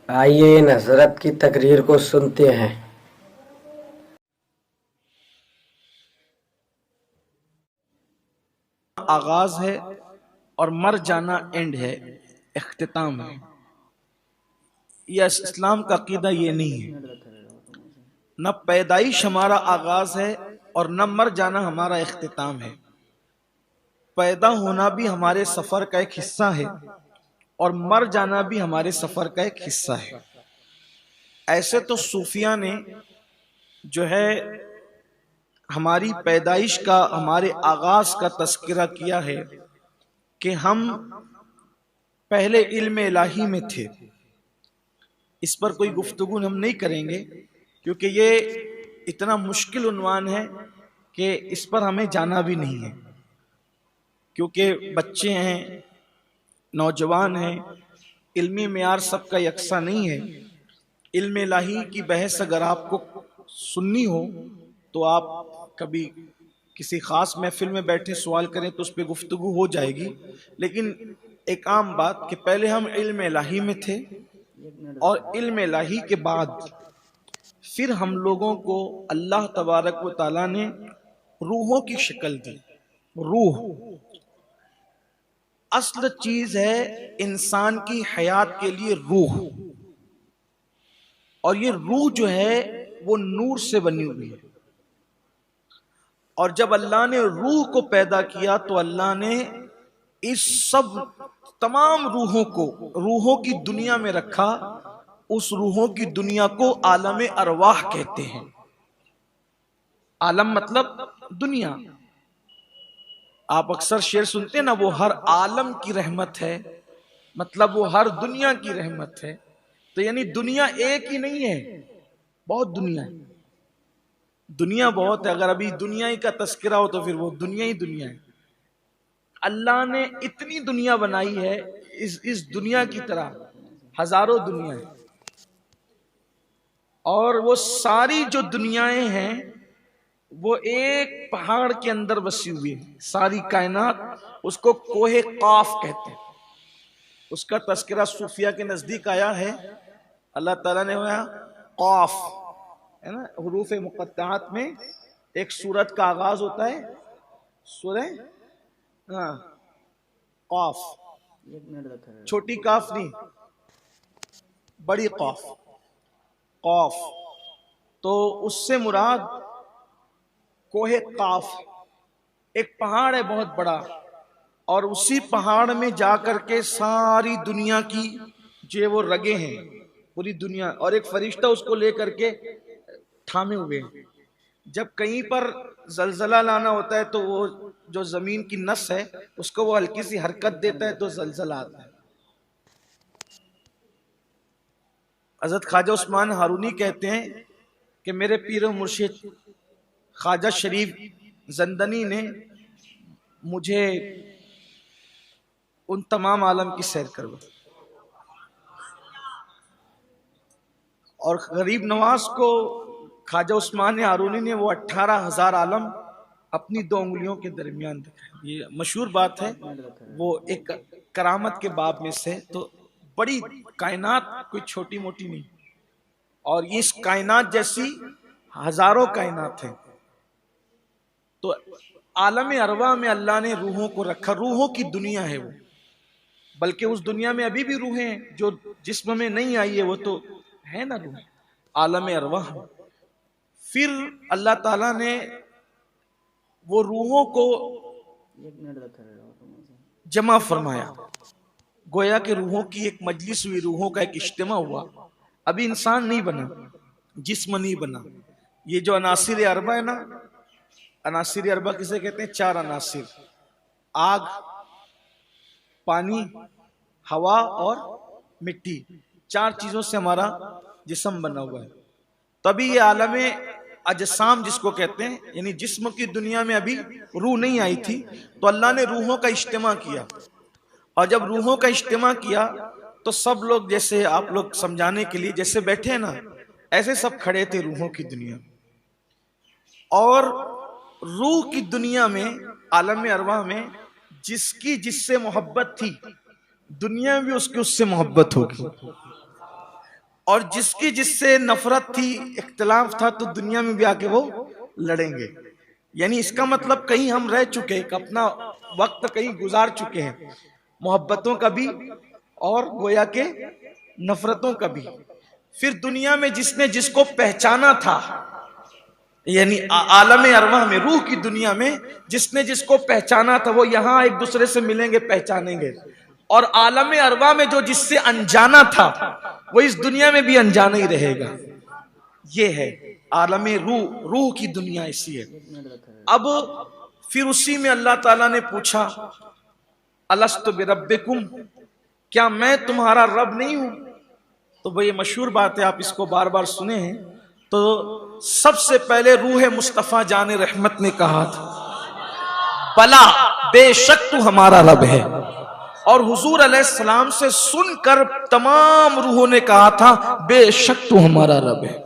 آئیے ان حضرت کی تقریر کو سنتے ہیں۔ آغاز ہے اور مر جانا اینڈ ہے، اختتام ہے۔ یہ اسلام کا عقیدہ یہ نہیں ہے، نہ پیدائش ہمارا آغاز ہے اور نہ مر جانا ہمارا اختتام ہے۔ پیدا ہونا بھی ہمارے سفر کا ایک حصہ ہے اور مر جانا بھی ہمارے سفر کا ایک حصہ ہے۔ ایسے تو صوفیہ نے جو ہے ہماری پیدائش کا، ہمارے آغاز کا تذکرہ کیا ہے کہ ہم پہلے علم الہی میں تھے۔ اس پر کوئی گفتگو ہم نہیں کریں گے کیونکہ یہ اتنا مشکل عنوان ہے کہ اس پر ہمیں جانا بھی نہیں ہے، کیونکہ بچے ہیں، نوجوان ہیں، علمی معیار سب کا یکساں نہیں ہے۔ علم الہی کی بحث اگر آپ کو سننی ہو تو آپ کبھی کسی خاص محفل میں بیٹھے سوال کریں تو اس پہ گفتگو ہو جائے گی، لیکن ایک عام بات کہ پہلے ہم علم الہی میں تھے اور علم الہی کے بعد پھر ہم لوگوں کو اللہ تبارک و تعالیٰ نے روحوں کی شکل دی۔ روح اصل چیز ہے انسان کی حیات کے لیے، روح، اور یہ روح جو ہے وہ نور سے بنی ہوئی ہے۔ اور جب اللہ نے روح کو پیدا کیا تو اللہ نے اس سب تمام روحوں کو روحوں کی دنیا میں رکھا۔ اس روحوں کی دنیا کو عالم ارواح کہتے ہیں۔ عالم مطلب دنیا۔ آپ اکثر شعر سنتے ہیں نا، وہ ہر عالم کی رحمت ہے، مطلب وہ ہر دنیا کی رحمت ہے۔ تو یعنی دنیا ایک ہی نہیں ہے، بہت دنیا ہے، دنیا بہت ہے۔ اگر ابھی دنیا ہی کا تذکرہ ہو تو پھر وہ دنیا ہی دنیا ہے۔ اللہ نے اتنی دنیا بنائی ہے، اس دنیا کی طرح ہزاروں دنیا ہے، اور وہ ساری جو دنیایں ہیں وہ ایک پہاڑ کے اندر بسی ہوئی ہے۔ ساری کائنات اس کو کوہ قاف کہتے ہیں۔ اس کا تذکرہ صوفیہ کے نزدیک آیا ہے۔ اللہ تعالیٰ نے ہوا قاف ہے نا، حروف مقطعات میں ایک سورت کا آغاز ہوتا ہے، سورہ قاف، چھوٹی قاف نہیں، بڑی قاف، قاف۔ تو اس سے مراد کوہ قاف، ایک پہاڑ ہے بہت بڑا، اور اسی پہاڑ میں جا کر کے ساری دنیا کی جو وہ رگیں ہیں، پوری دنیا، اور ایک فرشتہ اس کو لے کر کے تھامے ہوئے ہیں۔ جب کہیں پر زلزلہ لانا ہوتا ہے تو وہ جو زمین کی نس ہے اس کو وہ ہلکی سی حرکت دیتا ہے تو زلزلہ آتا ہے۔ حضرت خواجہ عثمان ہارونی کہتے ہیں کہ میرے پیر و مرشد خواجہ شریف زندنی نے مجھے ان تمام عالم کی سیر کروا، اور غریب نواز کو خواجہ عثمان ہارونی نے وہ 18,000 عالم اپنی 2 انگلیوں کے درمیان دکھائے۔ یہ مشہور بات ہے، وہ ایک کرامت کے باب میں سے۔ تو بڑی کائنات کوئی چھوٹی موٹی نہیں، اور اس کائنات جیسی ہزاروں کائنات ہیں۔ تو عالم ارواح میں اللہ نے روحوں کو رکھا، روحوں کی دنیا ہے وہ، بلکہ اس دنیا میں ابھی بھی روحیں ہیں جو جسم میں نہیں آئی ہے، وہ تو ہے نا روح، عالم ارواح۔ پھر اللہ تعالیٰ نے وہ روحوں کو جمع فرمایا، گویا کہ روحوں کی ایک مجلس ہوئی، روحوں کا ایک اجتماع ہوا۔ ابھی انسان نہیں بنا، جسم نہیں بنا۔ یہ جو عناصر اربع ہے نا، عناصر اربع کسے کہتے ہیں؟ 4 عناصر، آگ، پانی، ہوا اور مٹی، 4 چیزوں سے ہمارا جسم بنا ہوا ہے۔ تبھی یہ عالم اجسام جس کو کہتے ہیں، یعنی جسم کی دنیا میں ابھی روح نہیں آئی تھی، تو اللہ نے روحوں کا اجتماع کیا۔ اور جب روحوں کا اجتماع کیا تو سب لوگ، جیسے آپ لوگ سمجھانے کے لیے جیسے بیٹھے ہیں نا، ایسے سب کھڑے تھے روحوں کی دنیا۔ اور روح کی دنیا میں، عالم ارواح میں، جس کی جس سے محبت تھی، دنیا میں بھی اس کی اس سے محبت ہوگی۔ اور جس کی جس سے نفرت تھی، اختلاف تھا، تو دنیا میں بھی آ کے وہ لڑیں گے. یعنی اس کا مطلب کہیں ہم رہ چکے، اپنا وقت کہیں گزار چکے ہیں، محبتوں کا بھی اور گویا کے نفرتوں کا بھی. پھر دنیا میں جس نے جس کو پہچانا تھا، یعنی عالم ارواح میں، روح کی دنیا میں جس نے جس کو پہچانا تھا، وہ یہاں ایک دوسرے سے ملیں گے، پہچانیں گے. اور عالم ارواح میں جو جس سے انجانا تھا، وہ اس دنیا میں بھی انجانا ہی رہے گا. یہ ہے عالم روح کی دنیا ایسی ہے. اب پھر اسی میں اللہ تعالیٰ نے پوچھا الست بربکم، کیا میں تمہارا رب نہیں ہوں؟ تو وہ یہ مشہور بات ہے، آپ اس کو بار بار سنے ہیں. تو سب سے پہلے روح مصطفیٰ جان رحمت نے کہا تھا بلا، بے شک تو ہمارا رب ہے. اور حضور علیہ السلام سے سن کر تمام روحوں نے کہا تھا بے شک تو ہمارا رب ہے.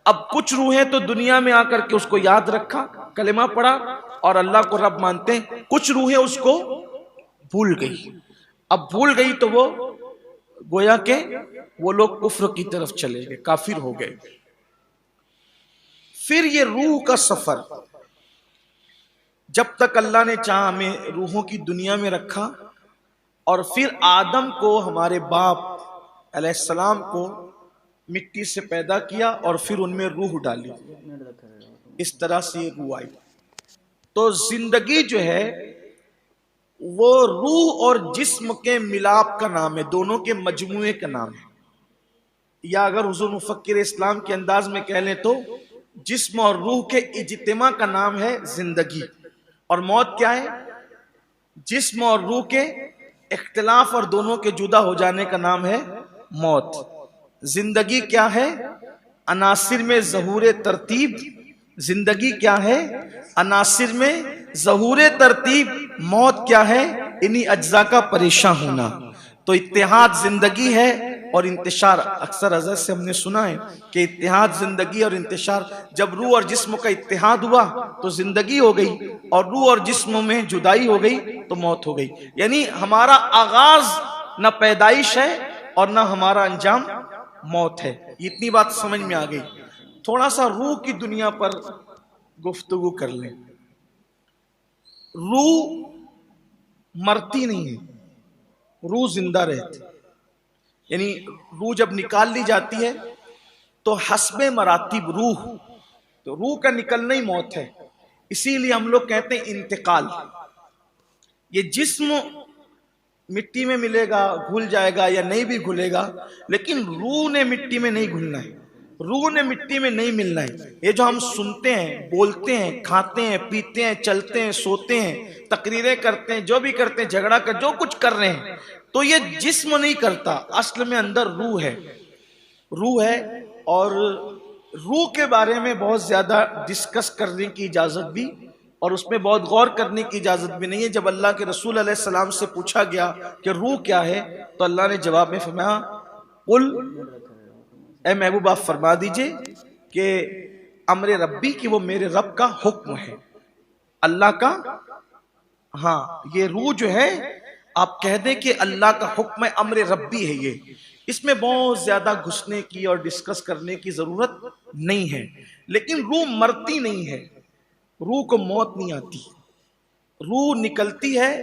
اب کچھ روحیں تو دنیا میں آ کر کے اس کو یاد رکھا، کلمہ پڑھا اور اللہ کو رب مانتے ہیں. کچھ روحیں اس کو بھول گئی. اب بھول گئی تو وہ گویا کہ وہ لوگ کفر کی طرف چلے گئے، کافر ہو گئے. پھر یہ روح کا سفر جب تک اللہ نے چاہا ہمیں روحوں کی دنیا میں رکھا، اور پھر آدم کو، ہمارے باپ علیہ السلام کو مٹی سے پیدا کیا اور پھر ان میں روح ڈالی. اس طرح سے یہ روح آئی. تو زندگی جو ہے وہ روح اور جسم کے ملاپ کا نام ہے، دونوں کے مجموعے کا نام ہے. یا اگر حضور مفکر اسلام کے انداز میں کہہ لیں تو جسم اور روح کے اجتماع کا نام ہے زندگی. اور موت کیا ہے؟ جسم اور روح کے اختلاف اور دونوں کے جدا ہو جانے کا نام ہے موت. زندگی کیا ہے؟ عناصر میں ظہور ترتیب. زندگی کیا ہے؟ عناصر میں ظہور ترتیب. موت کیا ہے؟ انہی اجزاء کا پریشان ہونا. تو اتحاد زندگی ہے اور انتشار. اکثر حضرت سے ہم نے سنا ہے کہ اتحاد زندگی اور انتشار. جب روح اور جسم کا اتحاد ہوا تو زندگی ہو گئی، اور روح اور جسم میں جدائی ہو گئی تو موت ہو گئی. یعنی ہمارا آغاز نہ پیدائش ہے اور نہ ہمارا انجام موت ہے. اتنی بات سمجھ میں آ گئی. تھوڑا سا روح کی دنیا پر گفتگو کر لیں. روح مرتی نہیں ہے، روح زندہ رہتی. یعنی روح جب نکال لی جاتی ہے تو حسب مراتب روح، تو روح کا نکلنا ہی موت ہے. اسی لیے ہم لوگ کہتے ہیں انتقال. یہ جسم مٹی میں ملے گا، گھل جائے گا یا نہیں بھی گھلے گا، لیکن روح نے مٹی میں نہیں گھلنا ہے، روح نے مٹی میں نہیں ملنا ہے. یہ جو ہم سنتے ہیں، بولتے ہیں، کھاتے ہیں، پیتے ہیں، چلتے ہیں، سوتے ہیں، تقریریں کرتے ہیں، جو بھی کرتے ہیں، جھگڑا کر جو کچھ کر رہے ہیں، تو یہ جسم نہیں کرتا. اصل میں اندر روح ہے، روح ہے. اور روح کے بارے میں بہت زیادہ ڈسکس کرنے کی اجازت بھی اور اس میں بہت غور کرنے کی اجازت بھی نہیں ہے. جب اللہ کے رسول علیہ السلام سے پوچھا گیا کہ روح کیا ہے تو اللہ نے جواب میں فرمایا قل، اے محبوب آپ فرما دیجئے کہ امر ربی، کہ وہ میرے رب کا حکم ہے، اللہ کا. ہاں یہ روح جو ہے آپ کہہ دیں کہ اللہ کا حکم ہے، امر ربی ہے. یہ اس میں بہت زیادہ گھسنے کی اور ڈسکس کرنے کی ضرورت نہیں ہے. لیکن روح مرتی نہیں ہے، روح کو موت نہیں آتی. روح نکلتی ہے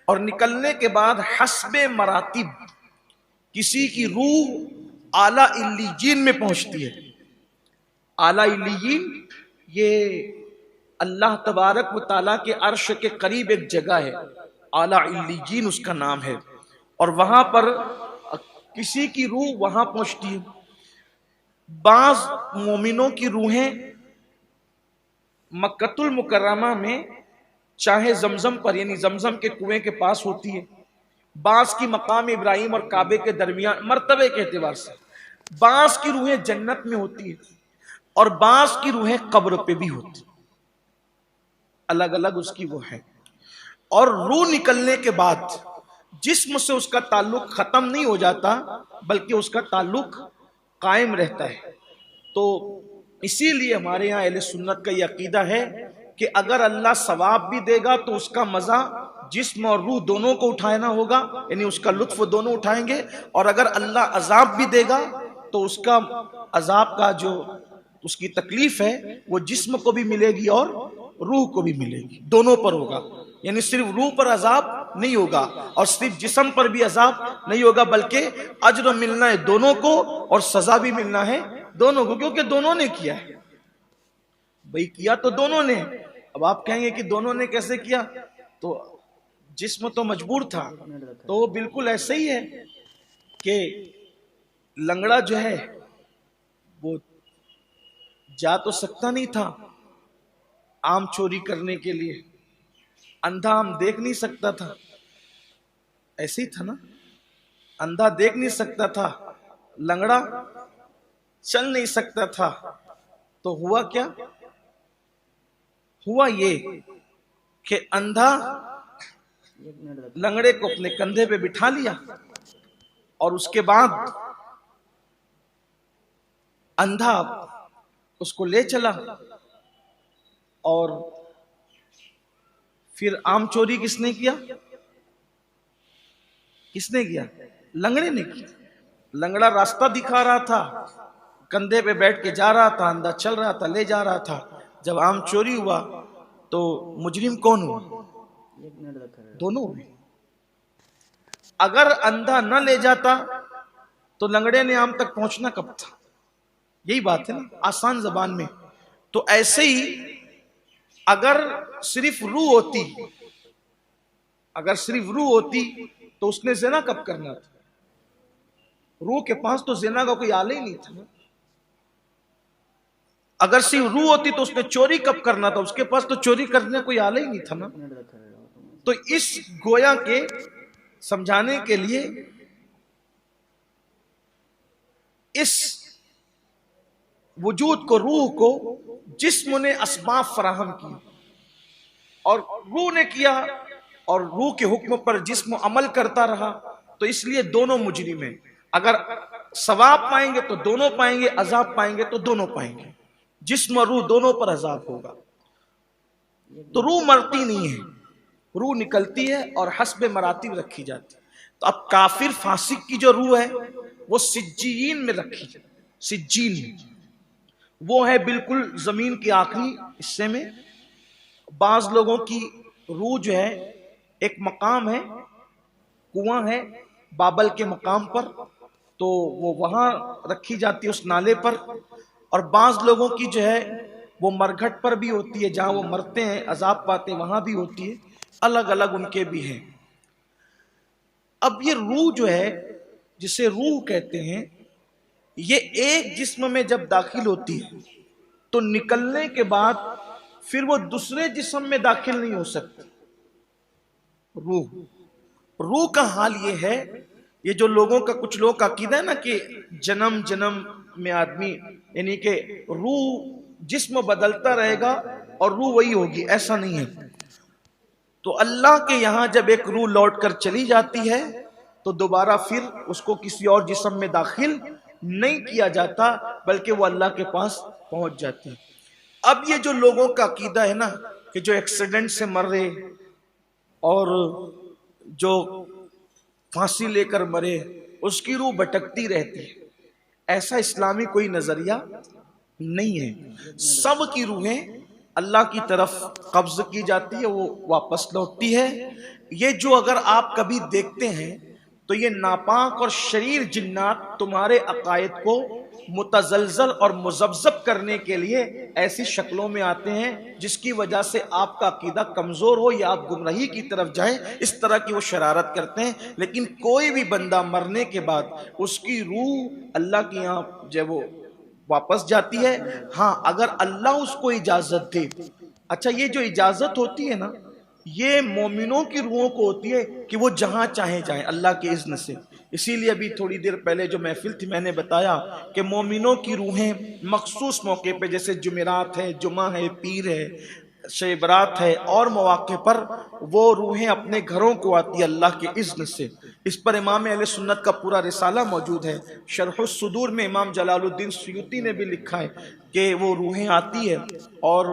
اور نکلنے کے بعد حسب مراتب کسی کی روح اعلیٰ علیین میں پہنچتی ہے. اعلیٰ علیین یہ اللہ تبارک و تعالیٰ کے عرش کے قریب ایک جگہ ہے، اعلیٰ علیین اس کا نام ہے. اور وہاں پر کسی کی روح وہاں پہنچتی ہے. بعض مومنوں کی روحیں مکۃ المکرمہ میں چاہے زمزم پر، یعنی زمزم کے کنویں کے پاس ہوتی ہے. بعض کی مقام ابراہیم اور کعبے کے درمیان مرتبے کے اعتبار سے. بعض کی روحیں جنت میں ہوتی ہے اور بعض کی روحیں قبر پہ بھی ہوتی، الگ الگ اس کی وہ ہے. اور روح نکلنے کے بعد جسم سے اس کا تعلق ختم نہیں ہو جاتا بلکہ اس کا تعلق قائم رہتا ہے. تو اسی لیے ہمارے ہاں اہل سنت کا یہ عقیدہ ہے کہ اگر اللہ ثواب بھی دے گا تو اس کا مزہ جسم اور روح دونوں کو اٹھانا ہوگا، یعنی اس کا لطف دونوں اٹھائیں گے. اور اگر اللہ عذاب بھی دے گا تو اس کا عذاب کا جو اس کی تکلیف ہے وہ جسم کو بھی ملے گی اور روح کو بھی ملے گی، دونوں پر ہوگا. یعنی صرف روح پر عذاب نہیں ہوگا اور صرف جسم پر بھی عذاب نہیں ہوگا، بلکہ اجر ملنا ہے دونوں کو اور سزا بھی ملنا ہے دونوں کو، کیونکہ دونوں نے کیا ہے بھئی، کیا تو دونوں نے. اب آپ کہیں گے کہ دونوں نے کیسے کیا؟ تو جسم تو مجبور تھا، تو وہ بالکل ایسے ہی ہے کہ لنگڑا جو ہے وہ جا تو سکتا نہیں تھا آم چوری کرنے کے لیے، اندھا آم دیکھ نہیں سکتا تھا، ایسے ہی تھا نا، اندھا دیکھ نہیں سکتا تھا، لنگڑا چل نہیں سکتا تھا. تو ہوا کیا؟ ہوا یہ کہ اندھا لنگڑے کو اپنے کندھے پہ بٹھا لیا اور اس کے بعد اندھا اس کو لے چلا، اور پھر آم چوری کس نے کیا؟ کس نے کیا؟ لنگڑے نے کیا. لنگڑا راستہ دکھا رہا تھا، کندھے پہ بیٹھ کے جا رہا تھا، اندھا چل رہا تھا، لے جا رہا تھا. جب آم چوری ہوا تو مجرم کون ہوا؟ دونوں ہوئے. اگر اندھا نہ لے جاتا تو لنگڑے نے آم تک پہنچنا کب تھا؟ یہی بات ہے نا آسان زبان میں. تو ایسے ہی اگر صرف روح ہوتی، اگر صرف روح ہوتی تو اس نے زنا کب کرنا تھا؟ روح کے پاس تو زنا کا کوئی آلہ ہی نہیں تھا. اگر صرف روح ہوتی تو اس نے چوری کب کرنا تھا؟ اس کے پاس تو چوری کرنے کوئی آلہ ہی نہیں تھا نا. تو اس گویا کے سمجھانے کے لیے اس وجود کو، روح کو جسم نے اسباب فراہم کی اور روح نے کیا، اور روح کے حکم پر جسم عمل کرتا رہا، تو اس لیے دونوں مجرم ہیں. اگر ثواب پائیں گے تو دونوں پائیں گے، عذاب پائیں گے تو دونوں پائیں گے. جسم اور روح دونوں پر عذاب ہوگا. تو روح مرتی نہیں ہے، روح نکلتی ہے اور حسب مراتب رکھی جاتی ہے. تو اب کافر فاسق کی جو روح ہے وہ سجین میں رکھی جاتی، سجین میں، وہ ہے بالکل زمین کے آخری حصے میں. بعض لوگوں کی روح جو ہے ایک مقام ہے، کنواں ہے بابل کے مقام پر، تو وہ وہاں رکھی جاتی ہے اس نالے پر. اور بعض لوگوں کی جو ہے وہ مرگھٹ پر بھی ہوتی ہے، جہاں وہ مرتے ہیں عذاب پاتے ہیں وہاں بھی ہوتی ہے. الگ الگ ان کے بھی ہیں. اب یہ روح جو ہے جسے روح کہتے ہیں، یہ ایک جسم میں جب داخل ہوتی ہے تو نکلنے کے بعد پھر وہ دوسرے جسم میں داخل نہیں ہو سکتی. روح کا حال یہ ہے، یہ جو لوگوں کا، کچھ لوگوں کا عقیدہ ہے نا کہ جنم جنم میں آدمی، یعنی کہ روح جسم بدلتا رہے گا اور روح وہی ہوگی، ایسا نہیں ہے. تو اللہ کے یہاں جب ایک روح لوٹ کر چلی جاتی ہے تو دوبارہ پھر اس کو کسی اور جسم میں داخل نہیں کیا جاتا، بلکہ وہ اللہ کے پاس پہنچ جاتی ہے. اب یہ جو لوگوں کا عقیدہ ہے نا کہ جو ایکسیڈنٹ سے مر رہے اور جو پھانسی لے کر مرے اس کی روح بھٹکتی رہتی ہے، ایسا اسلامی کوئی نظریہ نہیں ہے. سب کی روحیں اللہ کی طرف قبض کی جاتی ہے، وہ واپس لوٹتی ہے. یہ جو اگر آپ کبھی دیکھتے ہیں تو یہ ناپاک اور شریر جنات تمہارے عقائد کو متزلزل اور مذبذب کرنے کے لیے ایسی شکلوں میں آتے ہیں جس کی وجہ سے آپ کا عقیدہ کمزور ہو یا آپ گمراہی کی طرف جائیں، اس طرح کی وہ شرارت کرتے ہیں. لیکن کوئی بھی بندہ مرنے کے بعد اس کی روح اللہ کی یہاں جو وہ واپس جاتی ہے. ہاں اگر اللہ اس کو اجازت دے. اچھا یہ جو اجازت ہوتی ہے نا یہ مومنوں کی روحوں کو ہوتی ہے کہ وہ جہاں چاہیں جائیں اللہ کے اذن سے. اسی لیے ابھی تھوڑی دیر پہلے جو محفل تھی میں نے بتایا کہ مومنوں کی روحیں مخصوص موقع پہ جیسے جمعرات ہے، جمعہ ہے، پیر ہے، شب برات ہے اور مواقع پر وہ روحیں اپنے گھروں کو آتی ہے اللہ کے اذن سے. اس پر امام اہل سنت کا پورا رسالہ موجود ہے. شرح الصدور میں امام جلال الدین سیوطی نے بھی لکھا ہے کہ وہ روحیں آتی ہے. اور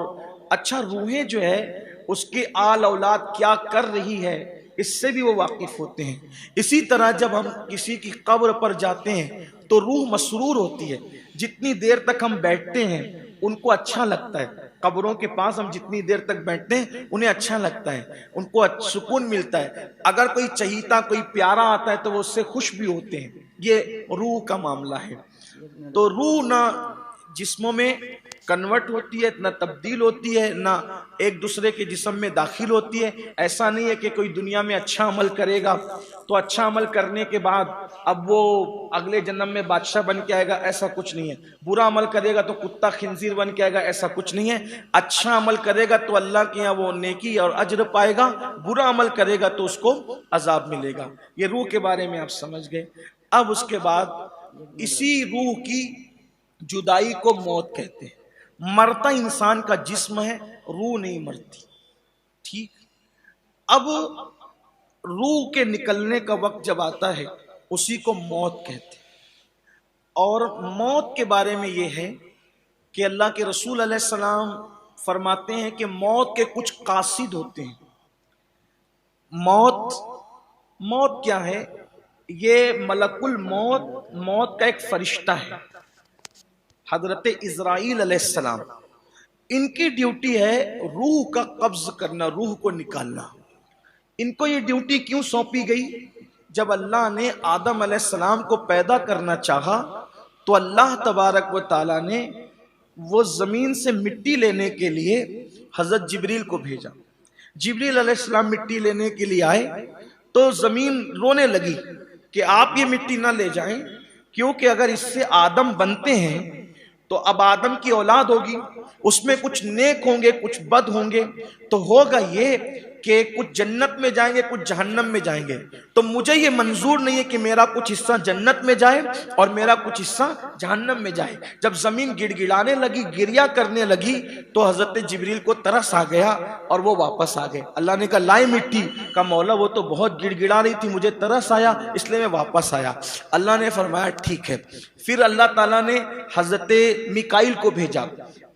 اچھا روحیں جو ہے اس کے آل اولاد کیا کر رہی ہے اس سے بھی وہ واقف ہوتے ہیں۔ اسی طرح جب ہم کسی کی قبر پر جاتے ہیں تو روح مسرور ہوتی ہے، جتنی دیر تک ہم بیٹھتے ہیں ان کو اچھا لگتا ہے، قبروں کے پاس ہم جتنی دیر تک بیٹھتے ہیں انہیں اچھا لگتا ہے، ان کو سکون ملتا ہے، اگر کوئی چہیتا کوئی پیارا آتا ہے تو وہ اس سے خوش بھی ہوتے ہیں۔ یہ روح کا معاملہ ہے۔ تو روح نہ جسموں میں کنورٹ ہوتی ہے، نہ تبدیل ہوتی ہے، نہ ایک دوسرے کے جسم میں داخل ہوتی ہے۔ ایسا نہیں ہے کہ کوئی دنیا میں اچھا عمل کرے گا تو اچھا عمل کرنے کے بعد اب وہ اگلے جنم میں بادشاہ بن کے آئے گا، ایسا کچھ نہیں ہے۔ برا عمل کرے گا تو کتا خنزیر بن کے آئے گا، ایسا کچھ نہیں ہے۔ اچھا عمل کرے گا تو اللہ کے یہاں وہ نیکی اور اجر پائے گا، برا عمل کرے گا تو اس کو عذاب ملے گا۔ یہ روح کے بارے میں آپ سمجھ گئے۔ اب اس کے بعد اسی روح کی جدائی کو موت کہتے ہیں۔ مرتا انسان کا جسم ہے، روح نہیں مرتی، ٹھیک۔ اب روح کے نکلنے کا وقت جب آتا ہے اسی کو موت کہتے ہیں۔ اور موت کے بارے میں یہ ہے کہ اللہ کے رسول علیہ السلام فرماتے ہیں کہ موت کے کچھ قاصد ہوتے ہیں۔ موت کیا ہے؟ یہ ملک الموت، موت کا ایک فرشتہ ہے، حضرت اسرائیل علیہ السلام۔ ان کی ڈیوٹی ہے روح کا قبض کرنا، روح کو نکالنا۔ ان کو یہ ڈیوٹی کیوں سونپی گئی؟ جب اللہ نے آدم علیہ السلام کو پیدا کرنا چاہا تو اللہ تبارک و تعالیٰ نے وہ زمین سے مٹی لینے کے لیے حضرت جبریل کو بھیجا۔ جبریل علیہ السلام مٹی لینے کے لیے آئے تو زمین رونے لگی کہ آپ یہ مٹی نہ لے جائیں، کیونکہ اگر اس سے آدم بنتے ہیں تو اب آدم کی اولاد ہوگی، اس میں کچھ نیک ہوں گے کچھ بد ہوں گے، تو ہوگا یہ کہ کچھ جنت میں جائیں گے کچھ جہنم میں جائیں گے۔ تو مجھے یہ منظور نہیں ہے کہ میرا کچھ حصہ جنت میں جائے اور میرا کچھ حصہ جہنم میں جائے۔ جب زمین گڑ گڑانے لگی، گریا کرنے لگی، تو حضرت جبریل کو ترس آ گیا اور وہ واپس آ گئے۔ اللہ نے کہا لائے مٹی، کا مولا وہ تو بہت گڑ گڑا رہی تھی، مجھے ترس آیا اس لیے میں واپس آیا۔ اللہ نے فرمایا ٹھیک ہے۔ پھر اللہ تعالیٰ نے حضرت میکائیل کو بھیجا،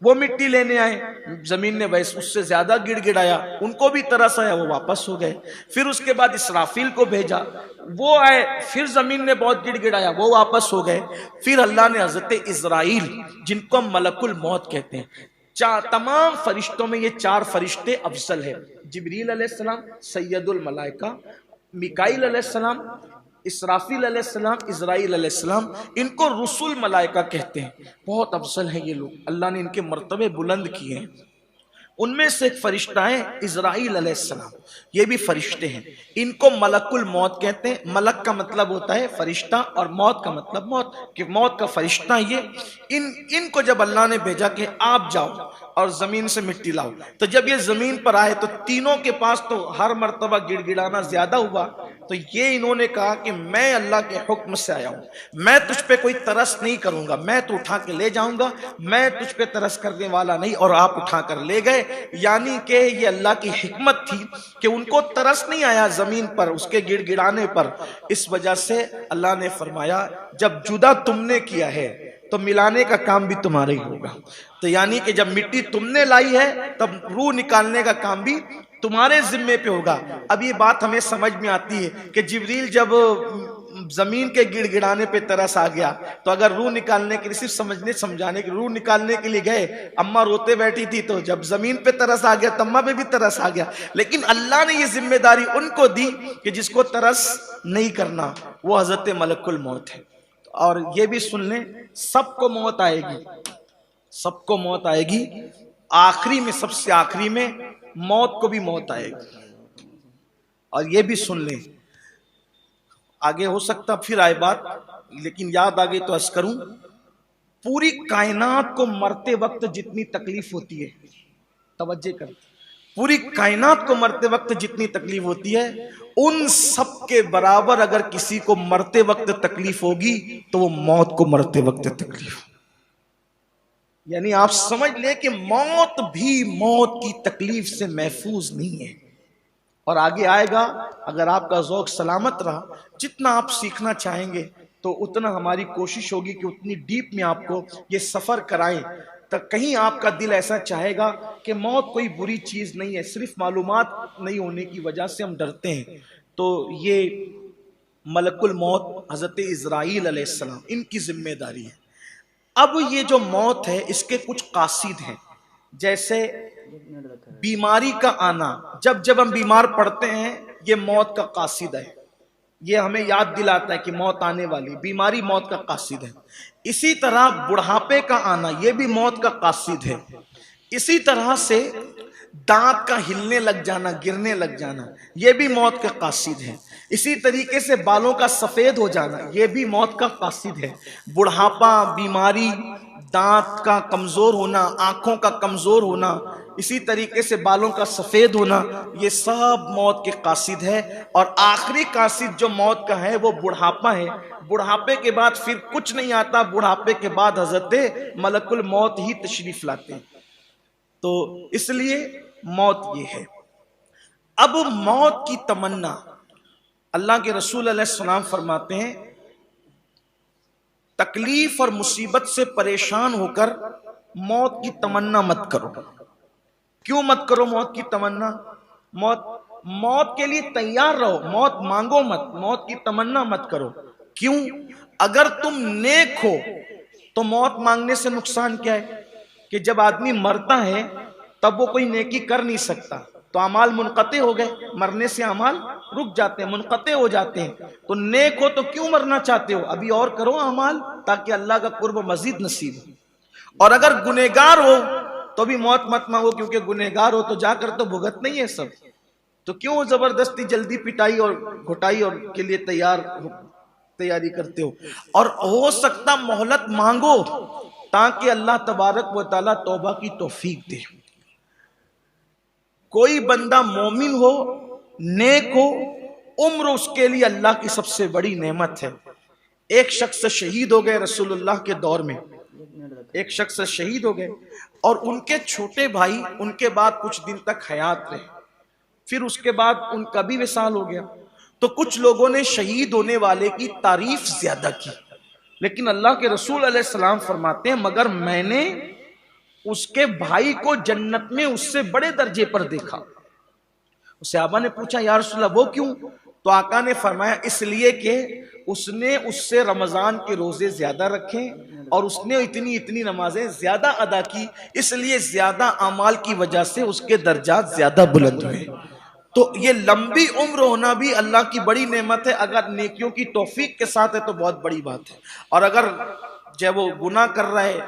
وہ مٹی لینے آئے، زمین نے ویسے اس سے زیادہ گڑ گڑایا، ان کو بھی ترس آیا، وہ واپس ہو گئے۔ پھر اس کے بعد اسرافیل کو بھیجا، وہ آئے، پھر زمین نے بہت گڑ گڑایا، وہ واپس ہو گئے۔ پھر اللہ نے حضرت اسرائیل، جن کو ہم ملک الموت کہتے ہیں، تمام فرشتوں میں یہ چار فرشتے افضل ہیں، جبریل علیہ السلام سید الملائکہ، میکائیل علیہ السلام، اسرافیل علیہ السلام، اسرائیل علیہ السلام، ان کو رسول ملائکہ کہتے ہیں۔ بہت افضل ہیں یہ لوگ، اللہ نے ان کے مرتبے بلند کیے ہیں۔ ان میں سے ایک فرشتہ ہے اسرائیل علیہ السلام، یہ بھی فرشتے ہیں، ان کو ملک الموت کہتے ہیں۔ ملک کا مطلب ہوتا ہے فرشتہ اور موت کا مطلب موت، کہ موت کا فرشتہ یہ ان کو جب اللہ نے بھیجا کہ آپ جاؤ اور زمین سے مٹی لاؤ، تو جب یہ زمین پر آئے تو تینوں کے پاس تو ہر مرتبہ گڑ گڑانا زیادہ ہوا، تو یہ انہوں نے کہا کہ میں اللہ کے حکم سے آیا ہوں، میں تجھ پہ کوئی ترس نہیں کروں گا، میں تو اٹھا کے لے جاؤں گا، میں تجھ پہ ترس کرنے والا نہیں۔ اور آپ اٹھا کر لے گئے، یعنی کہ یہ اللہ کی حکمت تھی کہ ان کو ترس نہیں آیا زمین پر اس کے گڑ گڑانے پر۔ اس وجہ سے اللہ نے فرمایا جب جدا تم نے کیا ہے تو ملانے کا کام بھی تمہارا ہی ہوگا۔ تو یعنی کہ جب مٹی تم نے لائی ہے تب روح نکالنے کا کام بھی تمہارے ذمے پہ ہوگا۔ اب یہ بات ہمیں سمجھ میں آتی ہے کہ جبریل جب زمین کے گڑ گڑانے پہ ترس آ گیا تو اگر روح نکالنے کے لیے، صرف سمجھنے سمجھانے کے روح نکالنے کے لیے گئے، اماں روتے بیٹھی تھی تو جب زمین پہ ترس آ گیا تو اماں پہ بھی ترس آ گیا۔ لیکن اللہ نے یہ ذمہ داری ان کو دی کہ جس کو ترس نہیں کرنا وہ حضرت ملک الموت ہے۔ اور یہ بھی سن لیں، سب کو موت آئے گی، سب کو موت آئے گی، آخری میں سب سے آخری میں موت کو بھی موت آئے گی۔ اور یہ بھی سن لیں، آگے ہو سکتا پھر آئے بات، لیکن یاد آگے تو عرض کروں، پوری کائنات کو مرتے وقت جتنی تکلیف ہوتی ہے، توجہ کر، پوری کائنات کو مرتے وقت جتنی تکلیف ہوتی ہے، ان سب کے برابر اگر کسی کو مرتے وقت تکلیف ہوگی تو وہ موت کو مرتے وقت تکلیف۔ یعنی آپ سمجھ لیں کہ موت بھی موت کی تکلیف سے محفوظ نہیں ہے۔ اور آگے آئے گا، اگر آپ کا ذوق سلامت رہا، جتنا آپ سیکھنا چاہیں گے تو اتنا ہماری کوشش ہوگی کہ اتنی ڈیپ میں آپ کو یہ سفر کرائیں کہیں آپ کا دل ایسا چاہے گا کہ موت کوئی بری چیز نہیں ہے، صرف معلومات نہیں ہونے کی وجہ سے ہم ڈرتے ہیں، تو یہ ملک الموت حضرت اسرائیل علیہ السلام ان کی ذمہ داری ہے۔ اب یہ جو موت ہے اس کے کچھ قاصد ہیں، جیسے بیماری کا آنا، جب ہم بیمار پڑتے ہیں یہ موت کا قاصد ہے، یہ ہمیں یاد دلاتا ہے کہ موت آنے والی، بیماری موت کا قاصد ہے۔ اسی طرح بڑھاپے کا آنا یہ بھی موت کا قاصد ہے۔ اسی طرح سے دانت کا ہلنے لگ جانا، گرنے لگ جانا، یہ بھی موت کا قاصد ہے۔ اسی طریقے سے بالوں کا سفید ہو جانا یہ بھی موت کا قاصد ہے۔ بڑھاپا، بیماری، دانت کا کمزور ہونا، آنکھوں کا کمزور ہونا، اسی طریقے سے بالوں کا سفید ہونا، یہ سب موت کے قاصد ہے۔ اور آخری قاصد جو موت کا ہے وہ بڑھاپا ہے۔ بڑھاپے کے بعد پھر کچھ نہیں آتا، بڑھاپے کے بعد حضرت ملک الموت ہی تشریف لاتے ہیں۔ تو اس لیے موت یہ ہے۔ اب موت کی تمنا، اللہ کے رسول علیہ السلام فرماتے ہیں تکلیف اور مصیبت سے پریشان ہو کر موت کی تمنا مت کرو۔ کیوں مت کرو موت کی تمنا؟ موت کے لیے تیار رہو، موت مانگو مت، موت کی تمنا مت کرو۔ کیوں؟ اگر تم نیک ہو تو موت مانگنے سے نقصان کیا ہے؟ کہ جب آدمی مرتا ہے تب وہ کوئی نیکی کر نہیں سکتا، تو اعمال منقطع ہو گئے، مرنے سے اعمال رک جاتے ہیں، منقطع ہو جاتے ہیں۔ تو نیک ہو تو کیوں مرنا چاہتے ہو؟ ابھی اور کرو اعمال تاکہ اللہ کا قرب مزید نصیب ہو۔ اور اگر گنہگار ہو تو بھی موت مت مانگو، کیونکہ گنہگار ہو تو جا کر تو بھگت نہیں ہے سب، تو کیوں زبردستی جلدی پٹائی اور گھٹائی اور کے لیے تیاری کرتے ہو؟ اور ہو سکتا مہلت مانگو تاکہ اللہ تبارک و تعالیٰ توبہ کی توفیق دے۔ کوئی بندہ مومن ہو، نیک ہو، عمر اس کے لیے اللہ کی سب سے بڑی نعمت ہے۔ ایک شخص شہید ہو گئے رسول اللہ کے دور میں، ایک شخص شہید ہو گئے اور ان کے چھوٹے بھائی ان کے بعد کچھ دن تک حیات رہے، پھر اس کے بعد ان کا بھی وصال ہو گیا۔ تو کچھ لوگوں نے شہید ہونے والے کی تعریف زیادہ کی، لیکن اللہ کے رسول علیہ السلام فرماتے ہیں مگر میں نے اس کے بھائی کو جنت میں اس سے بڑے درجے پر دیکھا۔ صحابہ نے پوچھا یا رسول اللہ وہ کیوں؟ تو آقا نے فرمایا اس لیے کہ اس نے اس سے رمضان کے روزے زیادہ رکھے اور اس نے اتنی نمازیں زیادہ ادا کی، اس لیے زیادہ اعمال کی وجہ سے اس کے درجات زیادہ بلند ہوئے۔ تو یہ لمبی عمر ہونا بھی اللہ کی بڑی نعمت ہے، اگر نیکیوں کی توفیق کے ساتھ ہے تو بہت بڑی بات ہے۔ اور اگر جب وہ گناہ کر رہا ہے،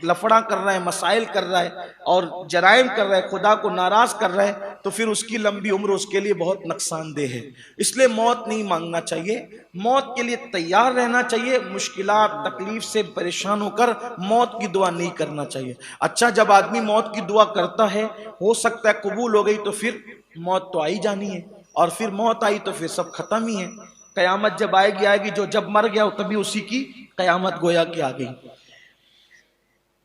لفڑا کر رہا ہے، مسائل کر رہا ہے اور جرائم کر رہا ہے، خدا کو ناراض کر رہا ہے، تو پھر اس کی لمبی عمر اس کے لیے بہت نقصان دہ ہے۔ اس لیے موت نہیں مانگنا چاہیے، موت کے لیے تیار رہنا چاہیے، مشکلات تکلیف سے پریشان ہو کر موت کی دعا نہیں کرنا چاہیے۔ اچھا جب آدمی موت کی دعا کرتا ہے، ہو سکتا ہے قبول ہو گئی تو پھر موت تو آئی جانی ہے، اور پھر موت آئی تو پھر سب ختم ہی ہے۔ قیامت جب آئے گی جو جب مر گیا تبھی اسی کی قیامت گویا کہ آ گئی۔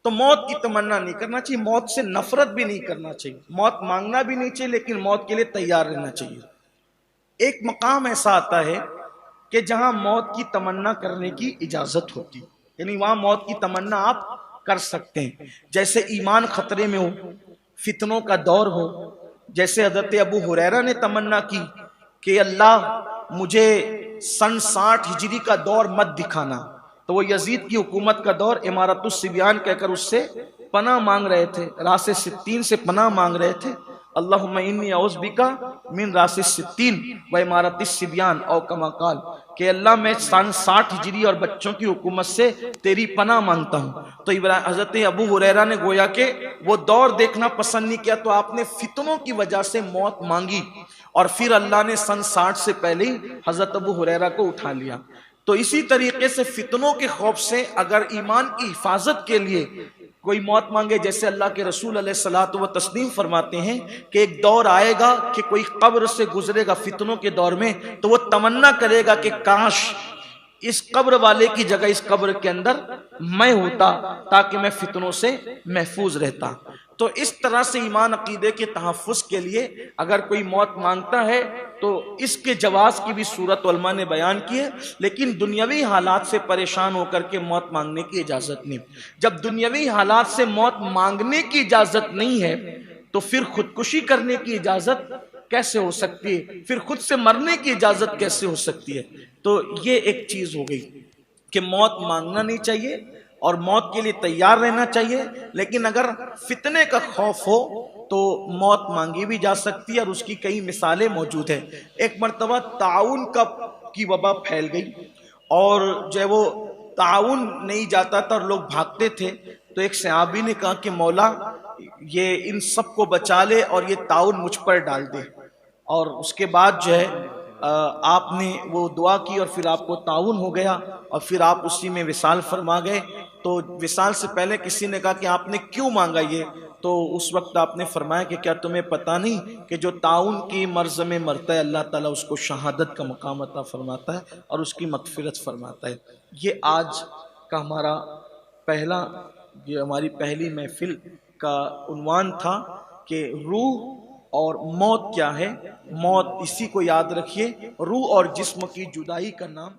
تو موت کی تمنا نہیں کرنا چاہیے، موت سے نفرت بھی نہیں کرنا چاہیے، موت مانگنا بھی نہیں چاہیے، لیکن موت کے لیے تیار رہنا چاہیے۔ ایک مقام ایسا آتا ہے کہ جہاں موت کی تمنا کرنے کی اجازت ہوتی، یعنی وہاں موت کی تمنا آپ کر سکتے ہیں، جیسے ایمان خطرے میں ہو، فتنوں کا دور ہو۔ جیسے حضرت ابو ہریرہ نے تمنا کی کہ اللہ مجھے سن 60 ہجری کا دور مت دکھانا، تو وہ یزید کی حکومت کا دور امارت الصبیان کہہ کر اس سے پناہ مانگ رہے تھے، راس 60 سے پناہ مانگ رہے تھے۔ اللہم انی اعوذ بکا من راس 60 و امارت الصبیان او کما قال، کہ اللہ میں سن 60 ہجری اور بچوں کی حکومت سے تیری پناہ مانگتا ہوں۔ تو حضرت ابو ہریرہ نے گویا کہ وہ دور دیکھنا پسند نہیں کیا، تو آپ نے فتنوں کی وجہ سے موت مانگی، اور پھر اللہ نے سن 60 سے پہلے ہی حضرت ابو ہریرہ کو اٹھا لیا۔ تو اسی طریقے سے فتنوں کے خوف سے اگر ایمان کی حفاظت کے لیے کوئی موت مانگے، جیسے اللہ کے رسول علیہ الصلوۃ والتسلیم فرماتے ہیں کہ ایک دور آئے گا کہ کوئی قبر سے گزرے گا فتنوں کے دور میں، تو وہ تمنا کرے گا کہ کاش اس قبر والے کی جگہ اس قبر کے اندر میں ہوتا تاکہ میں فتنوں سے محفوظ رہتا۔ تو اس طرح سے ایمان عقیدے کے تحفظ کے لیے اگر کوئی موت مانگتا ہے تو اس کے جواز کی بھی صورت علماء نے بیان کی ہے، لیکن دنیاوی حالات سے پریشان ہو کر کے موت مانگنے کی اجازت نہیں۔ جب دنیاوی حالات سے موت مانگنے کی اجازت نہیں ہے تو پھر خودکشی کرنے کی اجازت کیسے ہو سکتی ہے؟ پھر خود سے مرنے کی اجازت کیسے ہو سکتی ہے؟ تو یہ ایک چیز ہو گئی کہ موت مانگنا نہیں چاہیے اور موت کے لیے تیار رہنا چاہیے، لیکن اگر فتنے کا خوف ہو تو موت مانگی بھی جا سکتی ہے، اور اس کی کئی مثالیں موجود ہیں۔ ایک مرتبہ تعاون کی وبا پھیل گئی، اور جو وہ تعاون نہیں جاتا تھا اور لوگ بھاگتے تھے، تو ایک صحابی نے کہا کہ مولا یہ ان سب کو بچا لے اور یہ تعاون مجھ پر ڈال دے، اور اس کے بعد جو ہے آپ نے وہ دعا کی اور پھر آپ کو تعاون ہو گیا اور پھر آپ اسی میں وصال فرما گئے۔ تو وصال سے پہلے کسی نے کہا کہ آپ نے کیوں مانگا یہ؟ تو اس وقت آپ نے فرمایا کہ کیا تمہیں پتہ نہیں کہ جو تعاون کی مرض میں مرتا ہے اللہ تعالیٰ اس کو شہادت کا مقام عطا فرماتا ہے اور اس کی مغفرت فرماتا ہے۔ یہ آج کا ہمارا یہ ہماری پہلی محفل کا عنوان تھا کہ روح اور موت کیا ہے۔ موت اسی کو یاد رکھیے، روح اور جسم کی جدائی کا نام